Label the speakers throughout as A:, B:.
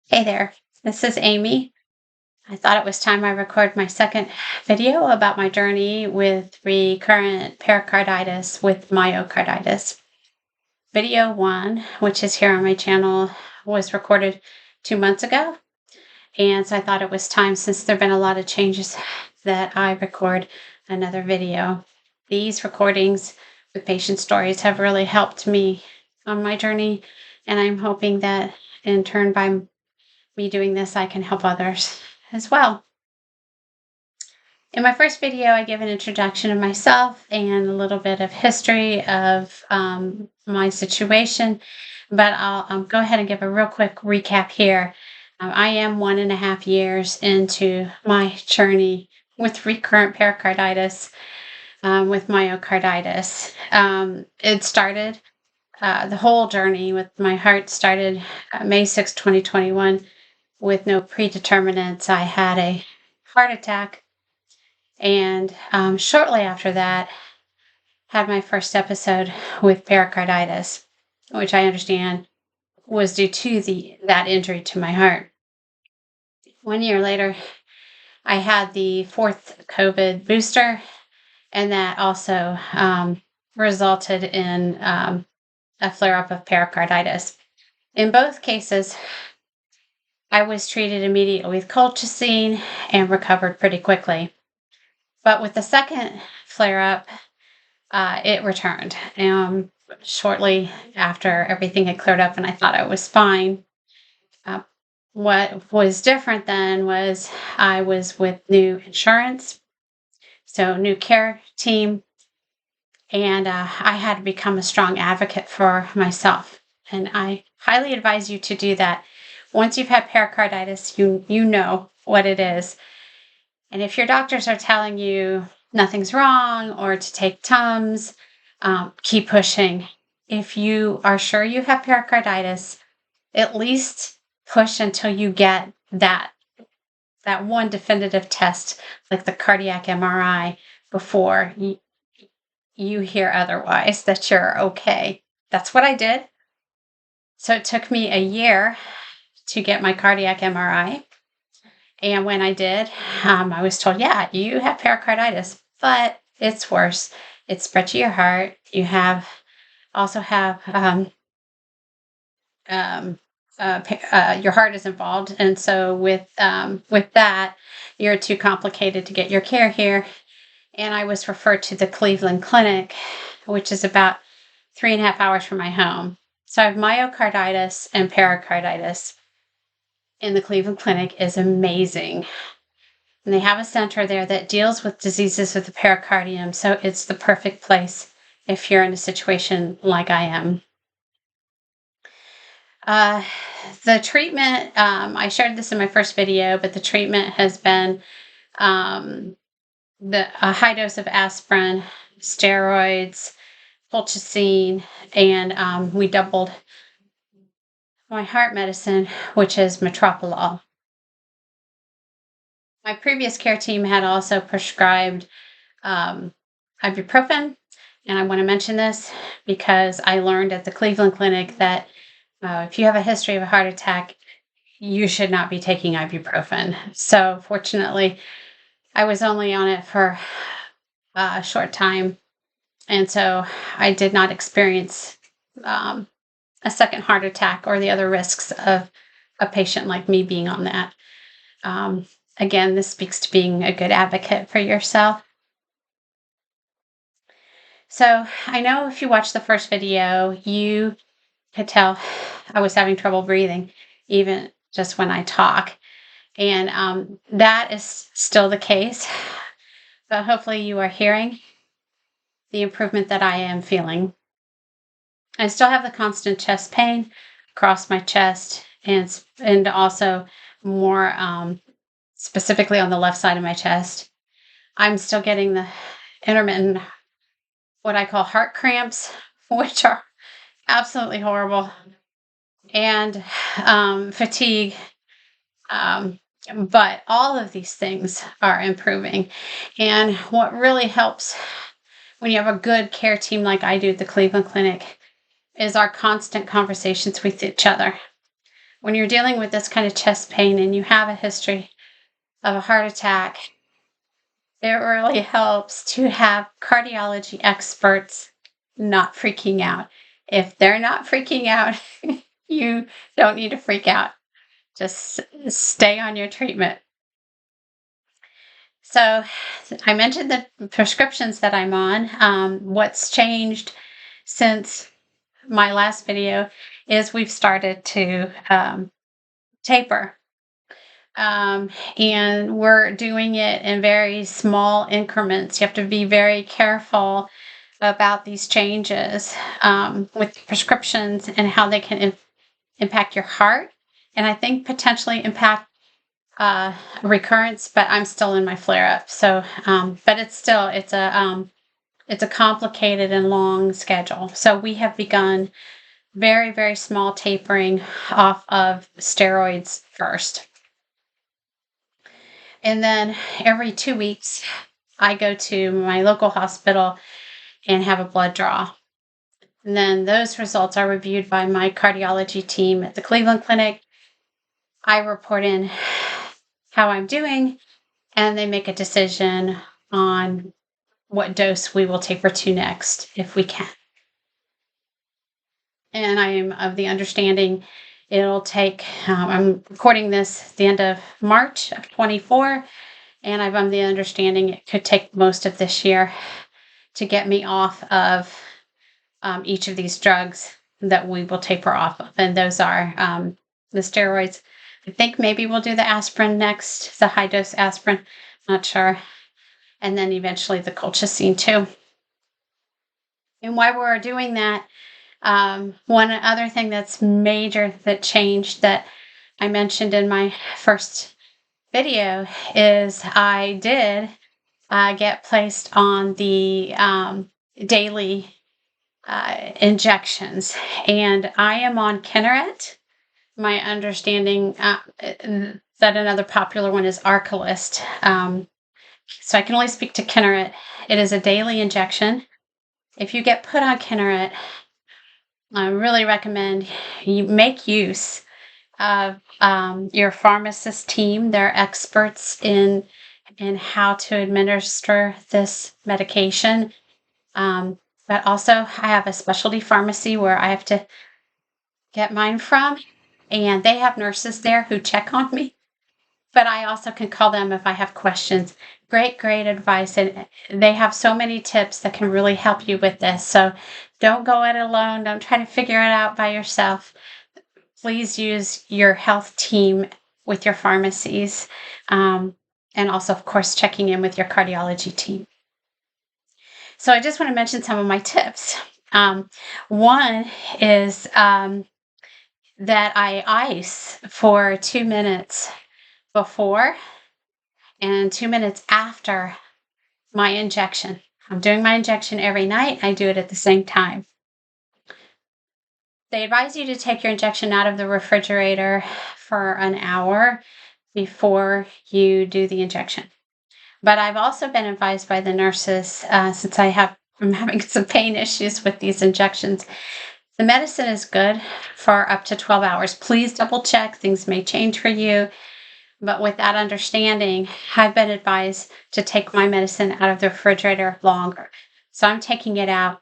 A: Hey there, this is Amy. I thought it was time I record my second video about my journey with recurrent pericarditis with myocarditis. Video one, which is here on my channel, was recorded 2 months ago. And so I thought it was time, since there have been a lot of changes, that I record another video. These recordings with patient stories have really helped me on my journey. And I'm hoping that in turn, by me doing this, I can help others as well. In my first video, I give an introduction of myself and a little bit of history of my situation, but I'll go ahead and give a real quick recap here. I am 1.5 years into my journey with recurrent pericarditis, with myocarditis. It started, the whole journey with my heart started May 6, 2021. With no predeterminants. I had a heart attack, and shortly after that, had my first episode with pericarditis, which I understand was due to that injury to my heart. 1 year later, I had the fourth COVID booster, and that also resulted in a flare-up of pericarditis. In both cases, I was treated immediately with colchicine and recovered pretty quickly. But with the second flare-up, it returned shortly after everything had cleared up, and I thought I was fine. What was different then was I was with new insurance, so new care team, and I had to become a strong advocate for myself. And I highly advise you to do that. Once you've had pericarditis, you know what it is. And if your doctors are telling you nothing's wrong or to take Tums, keep pushing. If you are sure you have pericarditis, at least push until you get that one definitive test, like the cardiac MRI, before you hear otherwise, that you're okay. That's what I did. So it took me a year to get my cardiac MRI. And when I did, I was told, yeah, you have pericarditis, but it's worse. It's spread to your heart. You also have your heart is involved. And so with that, you're too complicated to get your care here. And I was referred to the Cleveland Clinic, which is about 3.5 hours from my home. So I have myocarditis and pericarditis. And the Cleveland Clinic is amazing. And they have a center there that deals with diseases of the pericardium. So it's the perfect place if you're in a situation like I am. The treatment, I shared this in my first video, but the treatment has been a high dose of aspirin, steroids, colchicine, and we doubled my heart medicine, which is metoprolol. My previous care team had also prescribed ibuprofen, and I want to mention this because I learned at the Cleveland Clinic that if you have a history of a heart attack, you should not be taking ibuprofen. So fortunately, I was only on it for a short time, and so I did not experience a second heart attack or the other risks of a patient like me being on that. Again, this speaks to being a good advocate for yourself. So I know if you watched the first video, you could tell I was having trouble breathing, even just when I talk. And that is still the case. But hopefully you are hearing the improvement that I am feeling. I still have the constant chest pain across my chest, and also more specifically on the left side of my chest. I'm still getting the intermittent, what I call heart cramps, which are absolutely horrible, and fatigue. But all of these things are improving. And what really helps when you have a good care team like I do at the Cleveland Clinic is our constant conversations with each other. when you're dealing with this kind of chest pain and you have a history of a heart attack, it really helps to have cardiology experts not freaking out. If they're not freaking out, you don't need to freak out. Just stay on your treatment. So I mentioned the prescriptions that I'm on. What's changed since my last video is we've started to taper. And we're doing it in very small increments. You have to be very careful about these changes with prescriptions and how they can impact your heart, and I think potentially impact recurrence. But I'm still in my flare up, so but it's a complicated and long schedule. So we have begun very, very small tapering off of steroids first. And then every 2 weeks, I go to my local hospital and have a blood draw. And then those results are reviewed by my cardiology team at the Cleveland Clinic. I report in how I'm doing, and they make a decision on what dose we will taper to next, if we can. And I am of the understanding it'll take, I'm recording this at the end of March of 24, and I'm of the understanding it could take most of this year to get me off of each of these drugs that we will taper off of. And those are the steroids. I think maybe we'll do the aspirin next, the high dose aspirin, not sure. And then eventually the colchicine too. And while we're doing that, one other thing that's major that changed that I mentioned in my first video is I did get placed on the daily injections, and I am on Kineret. My understanding that another popular one is Arcalyst. So I can only speak to Kineret. It is a daily injection. If you get put on Kineret, I really recommend you make use of your pharmacist team. They're experts in how to administer this medication. But also, I have a specialty pharmacy where I have to get mine from, and they have nurses there who check on me. But I also can call them if I have questions. Great, great advice. And they have so many tips that can really help you with this. So don't go it alone. Don't try to figure it out by yourself. Please use your health team with your pharmacies. And also, of course, checking in with your cardiology team. So I just want to mention some of my tips. One is that I ice for 2 minutes before and 2 minutes after my injection. I'm doing my injection every night. I do it at the same time. They advise you to take your injection out of the refrigerator for an hour before you do the injection. But I've also been advised by the nurses, since I'm having some pain issues with these injections, the medicine is good for up to 12 hours. Please double check. Things may change for you. But with that understanding, I've been advised to take my medicine out of the refrigerator longer. So I'm taking it out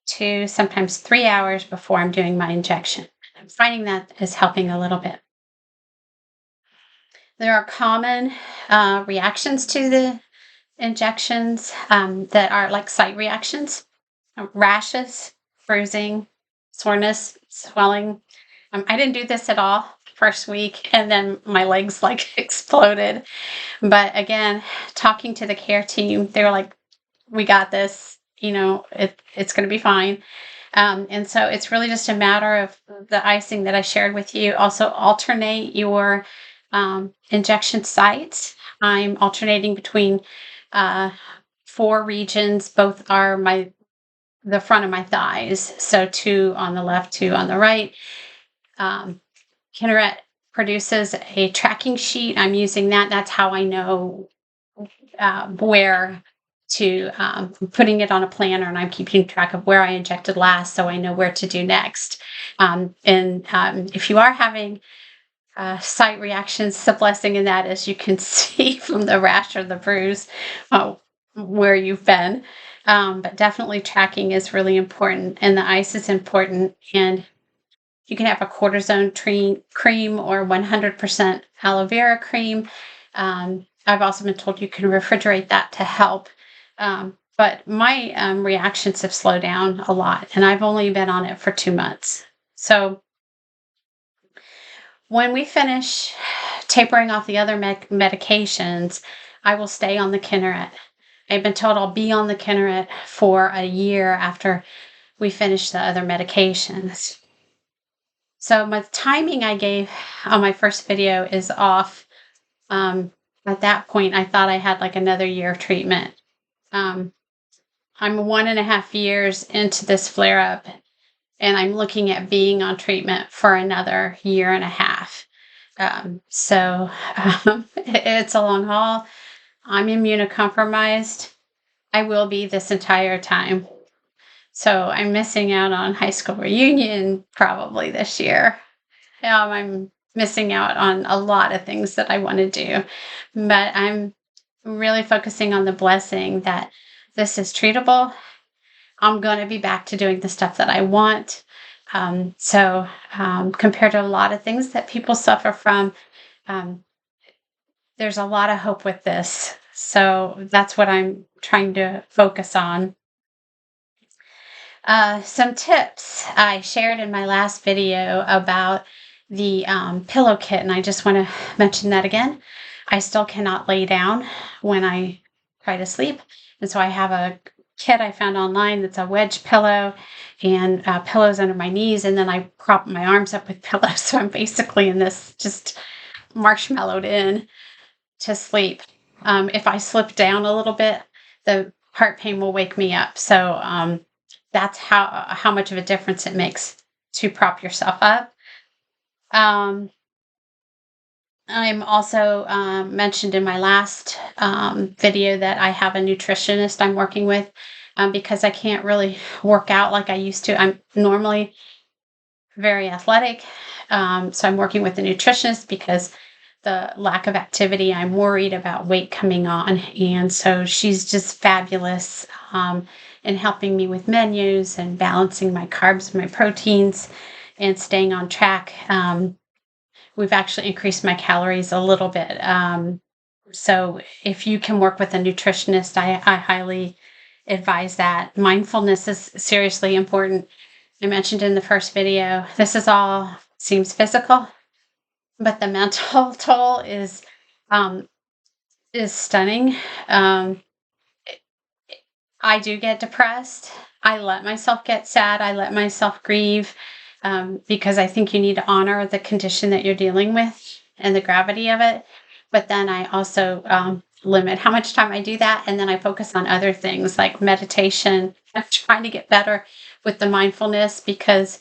A: 2, sometimes 3 hours before I'm doing my injection. I'm finding that is helping a little bit. There are common reactions to the injections that are like site reactions, rashes, bruising, soreness, swelling. I didn't do this at all first week, and then my legs like exploded. But again, talking to the care team, they were like, we got this, it's going to be fine. And so it's really just a matter of the icing that I shared with you. Also alternate your injection sites. I'm alternating between 4 regions. Both are the front of my thighs. So 2 on the left, 2 on the right. Kineret produces a tracking sheet. I'm using that. That's how I know where to, putting it on a planner, and I'm keeping track of where I injected last so I know where to do next. And if you are having site reactions. The blessing in that is you can see from the rash or the bruise where you've been. But definitely tracking is really important, and the ice is important. And you can have a cortisone cream or 100% aloe vera cream. I've also been told you can refrigerate that to help. But my reactions have slowed down a lot, and I've only been on it for 2 months. So when we finish tapering off the other medications, I will stay on the Kinneret. I've been told I'll be on the Kinneret for a year after we finish the other medications. So my timing I gave on my first video is off. At that point, I thought I had like another year of treatment. I'm 1.5 years into this flare up, and I'm looking at being on treatment for another 1.5 years. It's a long haul. I'm immunocompromised. I will be this entire time. So I'm missing out on high school reunion probably this year. I'm missing out on a lot of things that I want to do, but I'm really focusing on the blessing that this is treatable. I'm going to be back to doing the stuff that I want. Compared to a lot of things that people suffer from, there's a lot of hope with this. So that's what I'm trying to focus on. Some tips I shared in my last video about the pillow kit, and I just want to mention that again. I still cannot lay down when I try to sleep, and so I have a kit I found online that's a wedge pillow and pillows under my knees, and then I prop my arms up with pillows, so I'm basically in this just marshmallowed in to sleep. If I slip down a little bit, the heart pain will wake me up. So that's how much of a difference it makes to prop yourself up. I'm also mentioned in my last video that I have a nutritionist I'm working with because I can't really work out like I used to. I'm normally very athletic, so I'm working with a nutritionist because the lack of activity, I'm worried about weight coming on, and so she's just fabulous in helping me with menus and balancing my carbs and my proteins and staying on track. We've actually increased my calories a little bit. So if you can work with a nutritionist, I highly advise that. Mindfulness is seriously important. I mentioned in the first video, this is all seems physical, but the mental toll is stunning. I do get depressed. I let myself get sad. I let myself grieve because I think you need to honor the condition that you're dealing with and the gravity of it. But then I also limit how much time I do that. And then I focus on other things like meditation. I'm trying to get better with the mindfulness because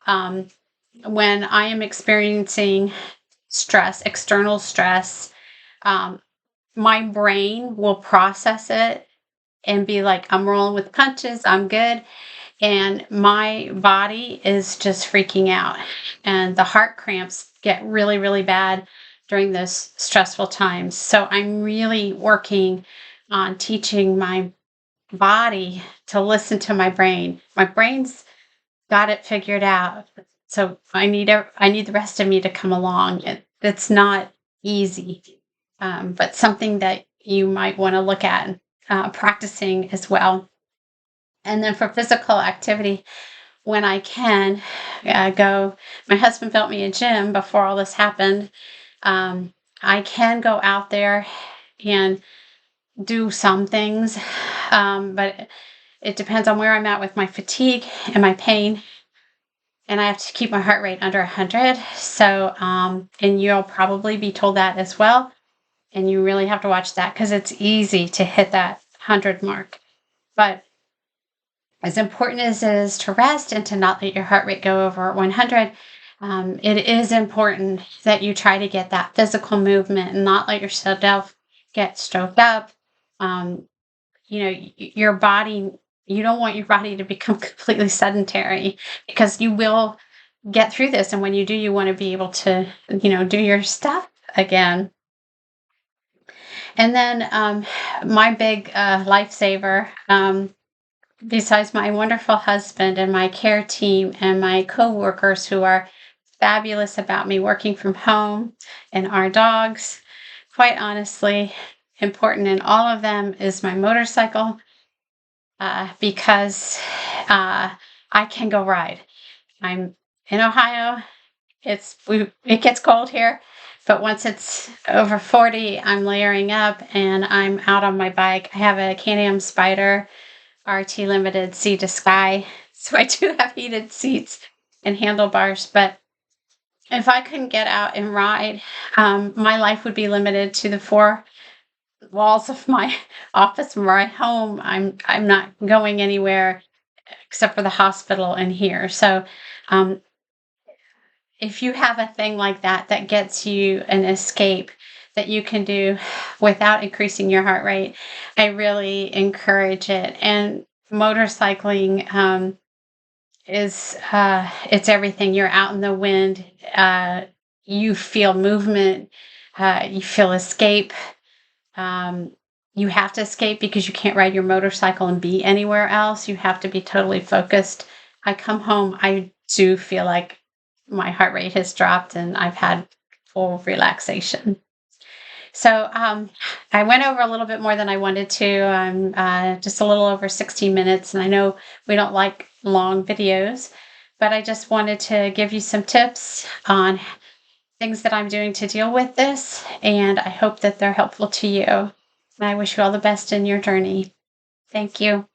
A: when I am experiencing stress, external stress, my brain will process it and be like, I'm rolling with punches, I'm good. And my body is just freaking out. And the heart cramps get really, really bad during those stressful times. So I'm really working on teaching my body to listen to my brain. My brain's got it figured out. So I need the rest of me to come along. It's not easy, but something that you might want to look at practicing as well. And then for physical activity, when I can go, my husband built me a gym before all this happened. I can go out there and do some things, but it depends on where I'm at with my fatigue and my pain. And I have to keep my heart rate under 100. So, and you'll probably be told that as well. And you really have to watch that because it's easy to hit that 100 mark. But as important as it is to rest and to not let your heart rate go over 100, it is important that you try to get that physical movement and not let yourself get stroked up. Your body, you don't want your body to become completely sedentary because you will get through this. And when you do, you want to be able to, do your stuff again. And then my big lifesaver, besides my wonderful husband and my care team and my coworkers who are fabulous about me working from home, and our dogs, quite honestly, important in all of them is my motorcycle, because I can go ride. I'm in Ohio. It gets cold here, but once it's over 40, I'm layering up and I'm out on my bike. I have a Can-Am Spyder RT Limited Sea to Sky, so I do have heated seats and handlebars. But if I couldn't get out and ride, my life would be limited to the four walls of my office or my home. I'm not going anywhere except for the hospital and here. So if you have a thing like that that gets you an escape that you can do without increasing your heart rate, I really encourage it. And motorcycling is it's everything. You're out in the wind, you feel movement, you feel escape. You have to escape because you can't ride your motorcycle and be anywhere else. You have to be totally focused. I come home, I do feel like my heart rate has dropped and I've had full relaxation. So I went over a little bit more than I wanted to. I'm just a little over 16 minutes, and I know we don't like long videos, but I just wanted to give you some tips on things that I'm doing to deal with this, and I hope that they're helpful to you. And I wish you all the best in your journey. Thank you.